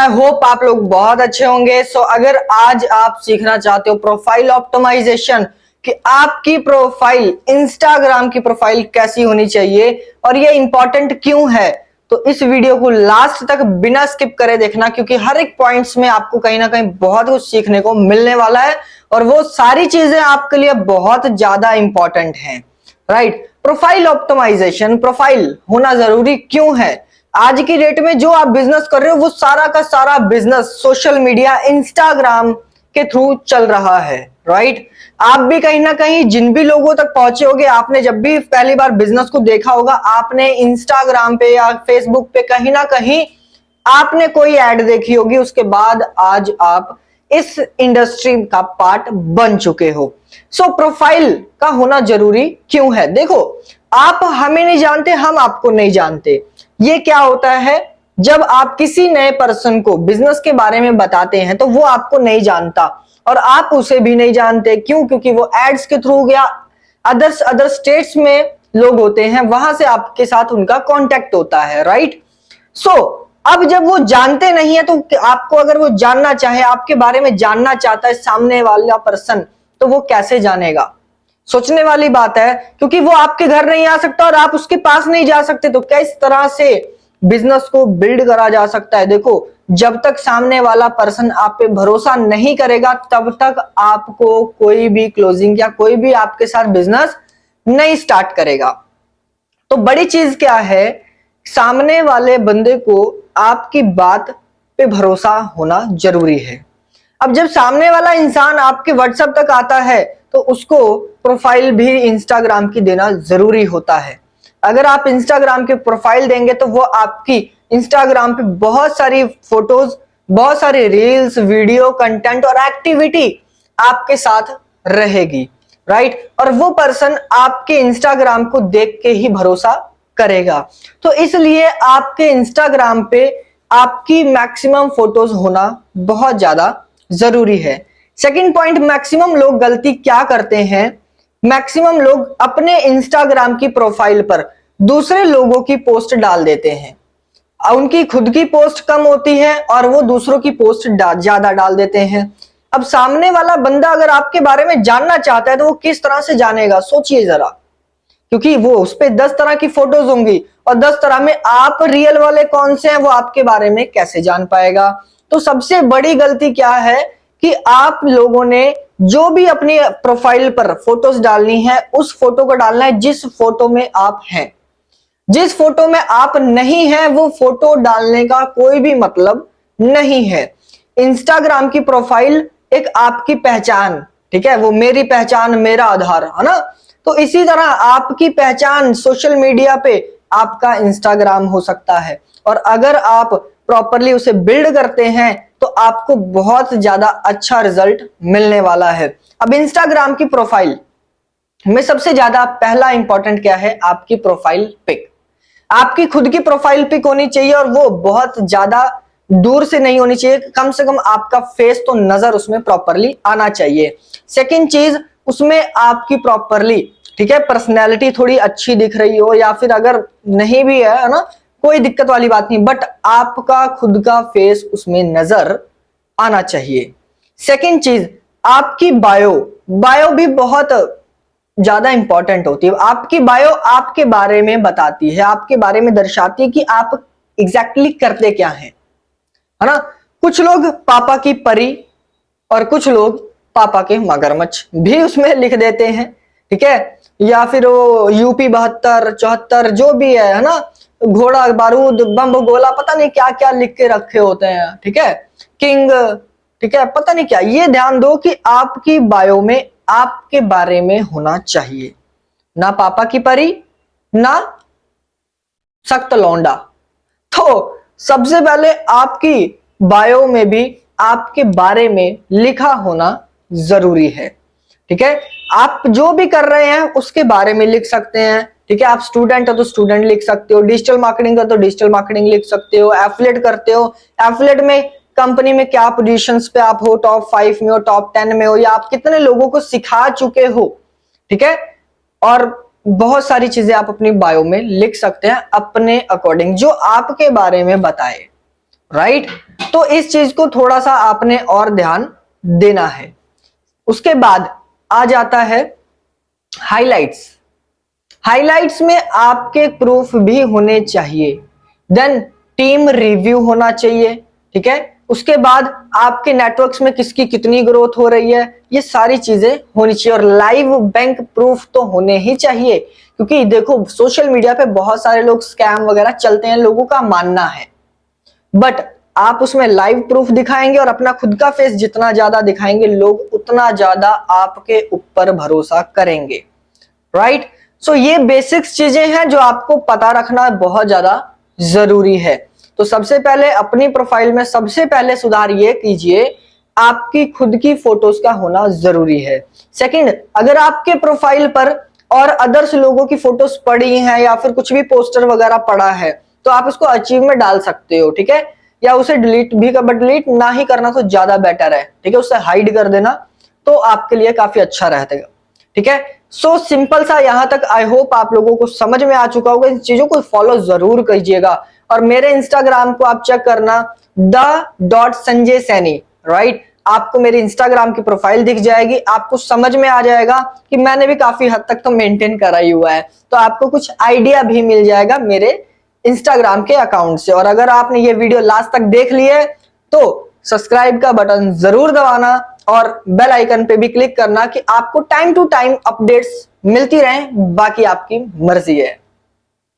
I hope आप लोग बहुत अच्छे होंगे। अगर आज आप सीखना चाहते हो प्रोफाइल ऑप्टिमाइजेशन कि आपकी प्रोफाइल इंस्टाग्राम की प्रोफाइल कैसी होनी चाहिए और ये इंपॉर्टेंट क्यों है, तो इस वीडियो को लास्ट तक बिना स्किप करे देखना, क्योंकि हर एक पॉइंट्स में आपको कहीं ना कहीं बहुत कुछ सीखने को मिलने वाला है और वो सारी चीजें आपके लिए बहुत ज्यादा इंपॉर्टेंट हैं। राइट, प्रोफाइल ऑप्टिमाइजेशन, प्रोफाइल होना जरूरी क्यों है। आज की डेट में जो आप बिजनेस कर रहे हो वो सारा का सारा बिजनेस सोशल मीडिया इंस्टाग्राम के थ्रू चल रहा है। राइट, आप भी कहीं ना कहीं जिन भी लोगों तक पहुंचे होगे, आपने जब भी पहली बार बिजनेस को देखा होगा, आपने इंस्टाग्राम पे या फेसबुक पे कहीं ना कहीं आपने कोई ऐड देखी होगी, उसके बाद आज आप इस इंडस्ट्री का पार्ट बन चुके हो। प्रोफाइल का होना जरूरी क्यों है। देखो, आप हमें नहीं जानते, हम आपको नहीं जानते। ये क्या होता है, जब आप किसी नए पर्सन को बिजनेस के बारे में बताते हैं तो वो आपको नहीं जानता और आप उसे भी नहीं जानते। क्यों? क्योंकि वो एड्स के थ्रू या अदर स्टेट्स में लोग होते हैं, वहां से आपके साथ उनका कांटेक्ट होता है। राइट, अब जब वो जानते नहीं है तो आपको अगर वो जानना चाहे, आपके बारे में जानना चाहता है सामने वाला पर्सन, तो वो कैसे जानेगा? सोचने वाली बात है, क्योंकि वो आपके घर नहीं आ सकता और आप उसके पास नहीं जा सकते। तो किस तरह से बिजनेस को बिल्ड करा जा सकता है? देखो, जब तक सामने वाला पर्सन आप पे भरोसा नहीं करेगा तब तक आपको कोई भी क्लोजिंग या कोई भी आपके साथ बिजनेस नहीं स्टार्ट करेगा। तो बड़ी चीज क्या है, सामने वाले बंदे को आपकी बात पे भरोसा होना जरूरी है। अब जब सामने वाला इंसान आपके व्हाट्सएप तक आता है तो उसको प्रोफाइल भी इंस्टाग्राम की देना जरूरी होता है। अगर आप इंस्टाग्राम की प्रोफाइल देंगे तो वो आपकी इंस्टाग्राम पे बहुत सारी फोटोज, बहुत सारी रील्स, वीडियो, कंटेंट और एक्टिविटी आपके साथ रहेगी। राइट, और वो पर्सन आपके इंस्टाग्राम को देख के ही भरोसा करेगा। तो इसलिए आपके इंस्टाग्राम पे आपकी मैक्सिमम फोटोज होना बहुत ज्यादा जरूरी है। सेकंड पॉइंट, मैक्सिमम लोग गलती क्या करते हैं, मैक्सिमम लोग अपने इंस्टाग्राम की प्रोफाइल पर दूसरे लोगों की पोस्ट डाल देते हैं। उनकी खुद की पोस्ट कम होती है और वो दूसरों की पोस्ट ज्यादा डाल देते हैं। अब सामने वाला बंदा अगर आपके बारे में जानना चाहता है तो वो किस तरह से जानेगा? सोचिए जरा, क्योंकि वो उस पे 10 तरह की फोटोज होंगी और 10 तरह में आप रियल वाले कौन से हैं वो आपके बारे में कैसे जान पाएगा? तो सबसे बड़ी गलती क्या है कि आप लोगों ने जो भी अपनी प्रोफाइल पर फोटोज डालनी है उस फोटो को डालना है जिस फोटो में आप हैं। जिस फोटो में आप नहीं हैं वो फोटो डालने का कोई भी मतलब नहीं है। इंस्टाग्राम की प्रोफाइल एक आपकी पहचान, ठीक है, वो मेरी पहचान मेरा आधार है ना। तो इसी तरह आपकी पहचान सोशल मीडिया पे आपका इंस्टाग्राम हो सकता है और अगर आप प्रॉपरली उसे बिल्ड करते हैं तो आपको बहुत ज्यादा अच्छा रिजल्ट मिलने वाला है। अब इंस्टाग्राम की प्रोफाइल में सबसे ज्यादा पहला इंपॉर्टेंट क्या है? आपकी प्रोफाइल पिक। आपकी खुद की प्रोफाइल पिक होनी चाहिए और वो बहुत ज्यादा दूर से नहीं होनी चाहिए, कम से कम आपका फेस तो नजर उसमें प्रॉपरली आना चाहिए। सेकंड चीज, उसमें आपकी प्रॉपरली, ठीक है, पर्सनैलिटी थोड़ी अच्छी दिख रही हो, या फिर अगर नहीं भी है ना, कोई दिक्कत वाली बात नहीं, बट आपका खुद का फेस उसमें नजर आना चाहिए। सेकंड चीज, आपकी बायो भी बहुत ज्यादा इंपॉर्टेंट होती है। आपकी बायो आपके बारे में बताती है, आपके बारे में दर्शाती है कि आप एग्जैक्टली करते क्या हैं, है ना। कुछ लोग पापा की परी और कुछ लोग पापा के मगरमच्छ भी उसमें लिख देते हैं, ठीक है, या फिर वो यूपी 72 74 जो भी है ना, घोड़ा बारूद बम गोला पता नहीं क्या क्या लिख के रखे होते हैं, ठीक है, किंग, ठीक है, पता नहीं क्या। ये ध्यान दो कि आपकी बायो में आपके बारे में होना चाहिए, ना पापा की परी ना सख्त लौंडा। तो सबसे पहले आपकी बायो में भी आपके बारे में लिखा होना जरूरी है, ठीक है। आप जो भी कर रहे हैं उसके बारे में लिख सकते हैं, ठीक है। आप स्टूडेंट हो तो स्टूडेंट लिख सकते हो, डिजिटल मार्केटिंग का तो डिजिटल मार्केटिंग लिख सकते हो, एफिलिएट करते हो, एफिलिएट में कंपनी में क्या पोजीशंस पे आप हो, टॉप 5 में हो, टॉप 10 में हो, या आप कितने लोगों को सिखा चुके हो, ठीक है। और बहुत सारी चीजें आप अपनी बायो में लिख सकते हैं अपने अकॉर्डिंग, जो आपके बारे में बताए, राइट। तो इस चीज को थोड़ा सा आपने और ध्यान देना है। उसके बाद आ जाता है हाइलाइट्स। हाइलाइट्स में आपके प्रूफ भी होने चाहिए, देन टीम रिव्यू होना चाहिए, ठीक है। उसके बाद आपके नेटवर्क्स में किसकी कितनी ग्रोथ हो रही है, ये सारी चीजें होनी चाहिए। और लाइव बैंक प्रूफ तो होने ही चाहिए, क्योंकि देखो सोशल मीडिया पे बहुत सारे लोग स्कैम वगैरह चलते हैं, लोगों का मानना है, बट आप उसमें लाइव प्रूफ दिखाएंगे और अपना खुद का फेस जितना ज्यादा दिखाएंगे, लोग उतना ज्यादा आपके ऊपर भरोसा करेंगे, राइट। सो ये बेसिक्स चीजें हैं जो आपको पता रखना बहुत ज्यादा जरूरी है। तो सबसे पहले अपनी प्रोफाइल में सबसे पहले सुधार ये कीजिए, आपकी खुद की फोटोज का होना जरूरी है। सेकंड, अगर आपके प्रोफाइल पर और अदर्स लोगों की फोटोज पड़ी हैं या फिर कुछ भी पोस्टर वगैरह पड़ा है, तो आप उसको अचीव में डाल सकते हो, ठीक है, या उसे डिलीट भी कर, बट डिलीट ना ही करना तो ज्यादा बेटर है, ठीक है, उसे हाइड कर देना तो आपके लिए काफी अच्छा रहेगा, ठीक है। सो सिंपल सा यहां तक आई होप आप लोगों को समझ में आ चुका होगा। इन चीजों को फॉलो जरूर कीजिएगा। और मेरे इंस्टाग्राम को आप चेक करना द.संजय सैनी, राइट। आपको मेरी इंस्टाग्राम की प्रोफाइल दिख जाएगी, आपको समझ में आ जाएगा कि मैंने भी काफी हद तक तो मेंटेन करा ही हुआ है, तो आपको कुछ आइडिया भी मिल जाएगा मेरे इंस्टाग्राम के अकाउंट से। और अगर आपने ये वीडियो लास्ट तक देख ली है तो सब्सक्राइब का बटन जरूर दबाना और बेल आइकन पे भी क्लिक करना कि आपको टाइम टू टाइम अपडेट्स मिलती रहें, बाकी आपकी मर्जी है।